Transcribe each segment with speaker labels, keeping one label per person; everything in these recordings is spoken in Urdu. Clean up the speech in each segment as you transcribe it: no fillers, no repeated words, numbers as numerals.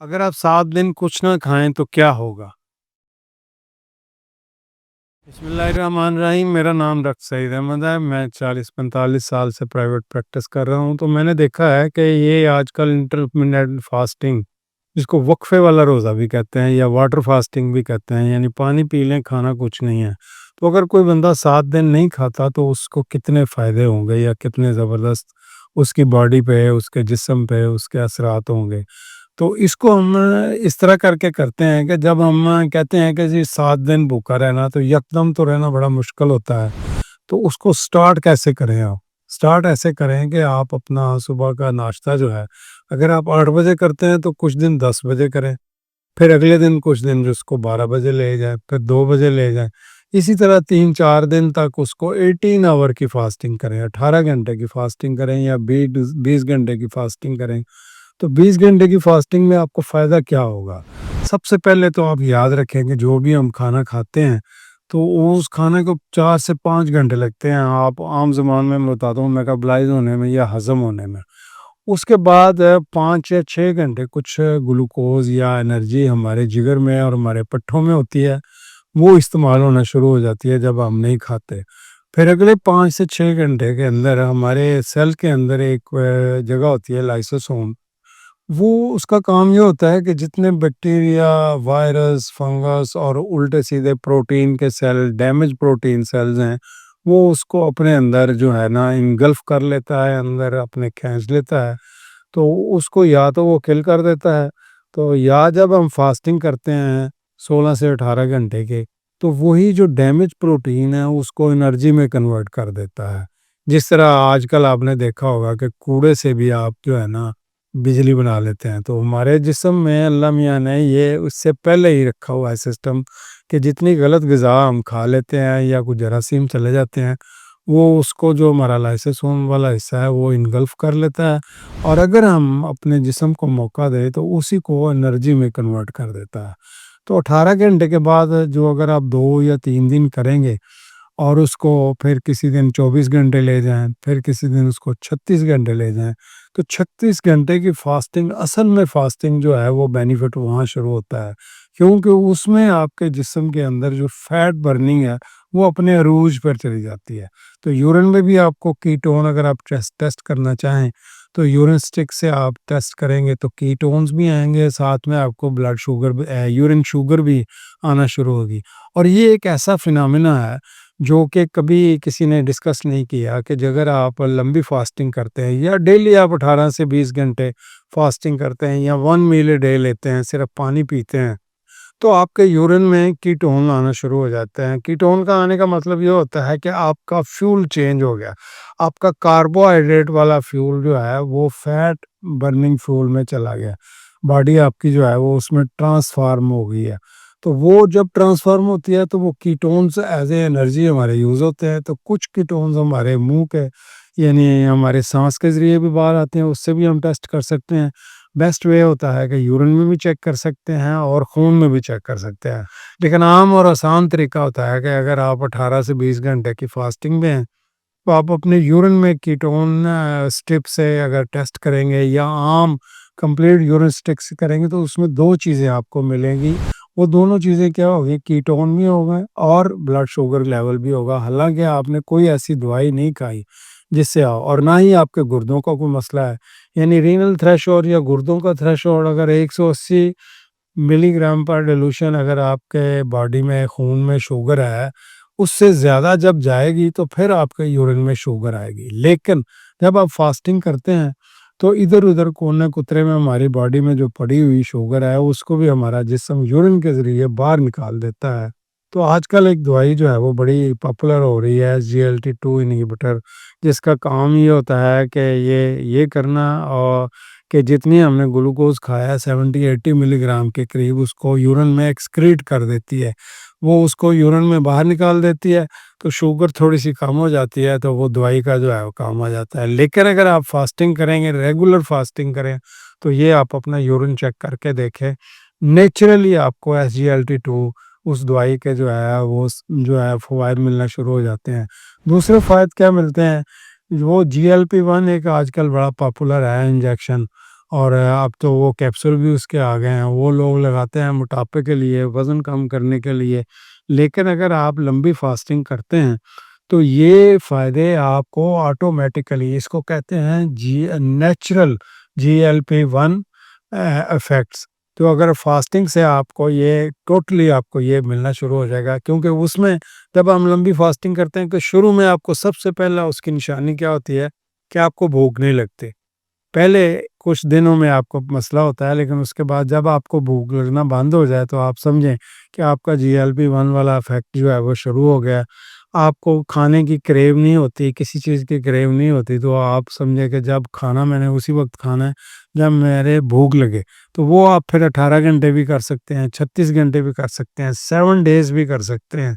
Speaker 1: اگر آپ 7 دن کچھ نہ کھائیں تو کیا ہوگا؟ بسم اللہ الرحمن الرحیم۔ میرا نام ڈاکٹر سعید احمد ہے۔ میں 40-45 سال سے پرائیویٹ پریکٹس کر رہا ہوں۔ تو میں نے دیکھا ہے کہ یہ آج کل انٹرمٹنٹ فاسٹنگ، جس کو وقفے والا روزہ بھی کہتے ہیں یا واٹر فاسٹنگ بھی کہتے ہیں، یعنی پانی پی لیں، کھانا کچھ نہیں ہے، تو اگر کوئی بندہ 7 دن نہیں کھاتا تو اس کو کتنے فائدے ہوں گے یا کتنے زبردست اس کی باڈی پہ، اس کے جسم پہ اس کے اثرات ہوں گے؟ تو اس کو ہم اس طرح کر کے کرتے ہیں کہ جب ہم کہتے ہیں کہ جی 7 دن بھوکا رہنا، تو یکدم تو رہنا بڑا مشکل ہوتا ہے۔ تو اس کو سٹارٹ کیسے کریں؟ آپ سٹارٹ ایسے کریں کہ آپ اپنا صبح کا ناشتہ جو ہے، اگر آپ 8 بجے کرتے ہیں تو کچھ دن 10 بجے کریں، پھر اگلے دن کچھ دن اس کو 12 بجے لے جائیں، پھر 2 بجے لے جائیں، اسی طرح 3-4 دن تک اس کو 18 آور کی فاسٹنگ کریں، 18 گھنٹے کی فاسٹنگ کریں یا 20 گھنٹے کی فاسٹنگ کریں۔ تو 20 گھنٹے کی فاسٹنگ میں آپ کو فائدہ کیا ہوگا؟ سب سے پہلے تو آپ یاد رکھیں کہ جو بھی ہم کھانا کھاتے ہیں تو اس کھانے کو 4 سے 5 گھنٹے لگتے ہیں، آپ عام زبان میں بتاتا ہوں، میٹابلائز ہونے میں یا ہضم ہونے میں۔ اس کے بعد 5 یا 6 گھنٹے کچھ گلوکوز یا انرجی ہمارے جگر میں اور ہمارے پٹھوں میں ہوتی ہے، وہ استعمال ہونا شروع ہو جاتی ہے جب ہم نہیں کھاتے۔ پھر اگلے 5 سے 6 گھنٹے کے اندر ہمارے سیل کے اندر ایک جگہ ہوتی ہے لائسوسوم، وہ اس کا کام یہ ہوتا ہے کہ جتنے بیکٹیریا، وائرس، فنگس اور الٹے سیدھے پروٹین کے سیل، ڈیمیج پروٹین سیلز ہیں، وہ اس کو اپنے اندر جو ہے نا انگلف کر لیتا ہے، اندر اپنے کھینچ لیتا ہے۔ تو اس کو یا تو وہ کل کر دیتا ہے، تو یا جب ہم فاسٹنگ کرتے ہیں 16 سے 18 گھنٹے کے، تو وہی جو ڈیمیج پروٹین ہے اس کو انرجی میں کنورٹ کر دیتا ہے۔ جس طرح آج کل آپ نے دیکھا ہوگا کہ کوڑے سے بھی آپ جو ہے نا بجلی بنا لیتے ہیں، تو ہمارے جسم میں اللہ میاں نے یہ اس سے پہلے ہی رکھا ہوا ہے سسٹم کہ جتنی غلط غذا ہم کھا لیتے ہیں یا کچھ جراثیم چلے جاتے ہیں، وہ اس کو جو ہمارا لائسوسوم والا حصہ ہے وہ انگلف کر لیتا ہے، اور اگر ہم اپنے جسم کو موقع دیں تو اسی کو انرجی میں کنورٹ کر دیتا ہے۔ تو 18 گھنٹے کے بعد جو اگر آپ 2 یا 3 دن کریں گے اور اس کو پھر کسی دن 24 گھنٹے لے جائیں، پھر کسی دن اس کو 36 گھنٹے لے جائیں، تو 36 گھنٹے کی فاسٹنگ، اصل میں فاسٹنگ جو ہے وہ بینیفٹ وہاں شروع ہوتا ہے، کیونکہ اس میں آپ کے جسم کے اندر جو فیٹ برننگ ہے وہ اپنے عروج پر چلی جاتی ہے۔ تو یورین میں بھی آپ کو کیٹون، اگر آپ ٹیسٹ کرنا چاہیں تو یورین سٹک سے آپ ٹیسٹ کریں گے تو کیٹونز بھی آئیں گے، ساتھ میں آپ کو بلڈ شوگر، یورین شوگر بھی آنا شروع ہوگی۔ اور یہ ایک ایسا فنامنا ہے جو کہ کبھی کسی نے ڈسکس نہیں کیا کہ اگر آپ لمبی فاسٹنگ کرتے ہیں یا ڈیلی آپ 18 سے 20 گھنٹے فاسٹنگ کرتے ہیں یا 1 میل اے ڈے لیتے ہیں، صرف پانی پیتے ہیں، تو آپ کے یورین میں کیٹون آنا شروع ہو جاتے ہیں۔ کیٹون کا آنے کا مطلب یہ ہوتا ہے کہ آپ کا فیول چینج ہو گیا، آپ کا کاربوہائیڈریٹ والا فیول جو ہے وہ فیٹ برننگ فیول میں چلا گیا، باڈی آپ کی جو ہے وہ اس میں ٹرانسفارم ہو گئی ہے۔ تو وہ جب ٹرانسفارم ہوتی ہے تو وہ کیٹونز ایز اے انرجی ہمارے یوز ہوتے ہیں، تو کچھ کیٹونز ہمارے منہ کے، یعنی ہمارے سانس کے ذریعے بھی باہر آتے ہیں، اس سے بھی ہم ٹیسٹ کر سکتے ہیں۔ بیسٹ وے ہوتا ہے کہ یورین میں بھی چیک کر سکتے ہیں اور خون میں بھی چیک کر سکتے ہیں، لیکن عام اور آسان طریقہ ہوتا ہے کہ اگر آپ 18 سے 20 گھنٹے کی فاسٹنگ میں ہیں تو آپ اپنے یورین میں کیٹون سٹپ سے اگر ٹیسٹ کریں گے یا عام کمپلیٹ یورین سٹک سے کریں گے تو اس میں 2 چیزیں آپ کو ملیں گی۔ وہ دونوں چیزیں کیا ہوگی؟ کیٹون بھی ہوگا اور بلڈ شوگر لیول بھی ہوگا، حالانکہ آپ نے کوئی ایسی دوائی نہیں کھائی جس سے اور نہ ہی آپ کے گردوں کا کوئی مسئلہ ہے، یعنی رینل تھریش ہولڈ یا گردوں کا تھریش ہولڈ اگر 180 ملی گرام پر ڈیلوشن اگر آپ کے باڈی میں، خون میں شوگر ہے، اس سے زیادہ جب جائے گی تو پھر آپ کے یورین میں شوگر آئے گی۔ لیکن جب آپ فاسٹنگ کرتے ہیں تو ادھر ادھر کونے کترے میں ہماری باڈی میں جو پڑی ہوئی شوگر ہے اس کو بھی ہمارا جسم یورین کے ذریعے باہر نکال دیتا ہے۔ تو آج کل ایک دوائی جو ہے وہ بڑی پاپولر ہو رہی ہے، SGLT2 انہیبیٹر، جس کا کام یہ ہوتا ہے کہ یہ کرنا اور کہ جتنی ہم نے گلوکوز کھایا 70-80 ملی گرام کے قریب اس کو یورین میں ایکسکریٹ کر دیتی ہے، وہ اس کو یورین میں باہر نکال دیتی ہے، تو شوگر تھوڑی سی کم ہو جاتی ہے، تو وہ دوائی کا جو ہے وہ کام آ جاتا ہے۔ لیکن اگر آپ فاسٹنگ کریں گے، ریگولر فاسٹنگ کریں، تو یہ آپ اپنا یورین چیک کر کے دیکھیں، نیچرلی آپ کو SGLT2 اس دوائی کے جو ہے وہ جو ہے فوائد ملنا شروع ہو جاتے ہیں۔ دوسرے فوائد کیا ملتے ہیں؟ وہ GLP-1 ایک آج کل بڑا پاپولر ہے انجیکشن، اور اب تو وہ کیپسول بھی اس کے آ گئے ہیں، وہ لوگ لگاتے ہیں موٹاپے کے لیے، وزن کم کرنے کے لیے۔ لیکن اگر آپ لمبی فاسٹنگ کرتے ہیں تو یہ فائدے آپ کو آٹومیٹیکلی، اس کو کہتے ہیں نیچرل GLP-1 افیکٹس۔ تو اگر فاسٹنگ سے آپ کو یہ ٹوٹلی آپ کو یہ ملنا شروع ہو جائے گا، کیونکہ اس میں جب ہم لمبی فاسٹنگ کرتے ہیں کہ شروع میں آپ کو سب سے پہلا اس کی نشانی کیا ہوتی ہے کہ آپ کو بھوک نہیں لگتی۔ پہلے کچھ دنوں میں آپ کو مسئلہ ہوتا ہے، لیکن اس کے بعد جب آپ کو بھوک لگنا بند ہو جائے تو آپ سمجھیں کہ آپ کا GLP-1 والا افیکٹ جو ہے وہ شروع ہو گیا۔ آپ کو کھانے کی کریو نہیں ہوتی، کسی چیز کی کریو نہیں ہوتی، تو آپ سمجھیں کہ جب کھانا میں نے اسی وقت کھانا ہے جب میرے بھوک لگے۔ تو وہ آپ پھر 18 گھنٹے بھی کر سکتے ہیں، 36 گھنٹے بھی کر سکتے ہیں، 7 ڈیز بھی کر سکتے ہیں۔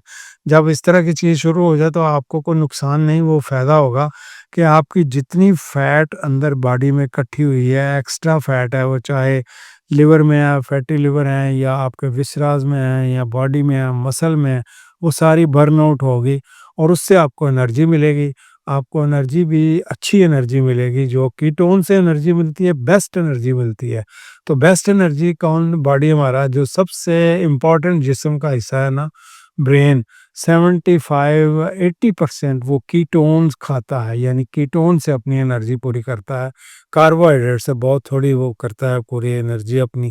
Speaker 1: جب اس طرح کی چیز شروع ہو جائے تو آپ کو کوئی نقصان نہیں، وہ فائدہ ہوگا کہ آپ کی جتنی فیٹ اندر باڈی میں کٹھی ہوئی ہے، ایکسٹرا فیٹ ہے، وہ چاہے لیور میں ہے، فیٹی لیور ہے، یا آپ کے وسراز میں ہے، یا باڈی میں ہے، مسل میں ہے، وہ ساری برن آؤٹ ہوگی، اور اس سے آپ کو انرجی ملے گی۔ آپ کو انرجی بھی اچھی انرجی ملے گی، جو کیٹون سے انرجی ملتی ہے، بیسٹ انرجی ملتی ہے۔ تو بیسٹ انرجی کون؟ باڈی ہمارا جو سب سے امپورٹنٹ جسم کا حصہ ہے نا، برین، 75-80% وہ کیٹونز کھاتا ہے، یعنی کیٹون سے اپنی انرجی پوری کرتا ہے، کاربوہائیڈریٹ سے بہت تھوڑی وہ کرتا ہے پوری انرجی اپنی۔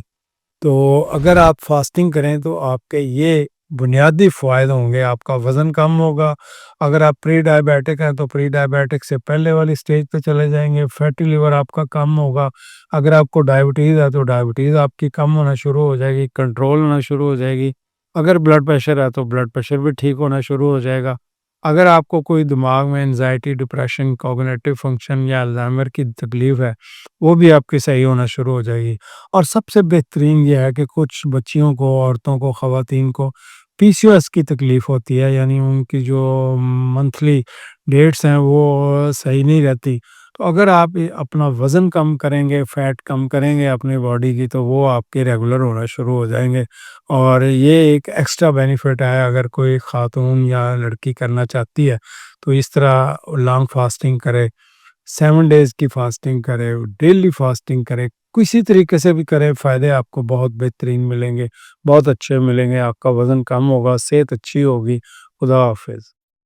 Speaker 1: تو اگر آپ فاسٹنگ کریں تو آپ کے یہ بنیادی فوائد ہوں گے، آپ کا وزن کم ہوگا۔ اگر آپ پری ڈائبیٹک ہیں تو پری ڈائبیٹک سے پہلے والی سٹیج پہ چلے جائیں گے، فیٹی لیور آپ کا کم ہوگا۔ اگر آپ کو ڈائبٹیز ہے تو ڈائبٹیز آپ کی کم ہونا شروع ہو جائے گی، کنٹرول ہونا شروع ہو جائے گی۔ اگر بلڈ پریشر ہے تو بلڈ پریشر بھی ٹھیک ہونا شروع ہو جائے گا۔ اگر آپ کو کوئی دماغ میں انزائٹی، ڈپریشن، کوگنیٹو فنکشن یا الزائمر کی تکلیف ہے، وہ بھی آپ کی صحیح ہونا شروع ہو جائے گی۔ اور سب سے بہترین یہ ہے کہ کچھ بچیوں کو، عورتوں کو، خواتین کو PCOS کی تکلیف ہوتی ہے، یعنی ان کی جو منتھلی ڈیٹس ہیں وہ صحیح نہیں رہتی۔ تو اگر آپ اپنا وزن کم کریں گے، فیٹ کم کریں گے اپنی باڈی کی، تو وہ آپ کے ریگولر ہونا شروع ہو جائیں گے۔ اور یہ ایک ایکسٹرا بینیفٹ ہے اگر کوئی خاتون یا لڑکی کرنا چاہتی ہے تو اس طرح لانگ فاسٹنگ کرے، 7 ڈیز کی فاسٹنگ کرے، ڈیلی فاسٹنگ کرے، کسی طریقے سے بھی کرے، فائدے آپ کو بہت بہترین ملیں گے، بہت اچھے ملیں گے، آپ کا وزن کم ہوگا، صحت اچھی ہوگی۔ خدا حافظ۔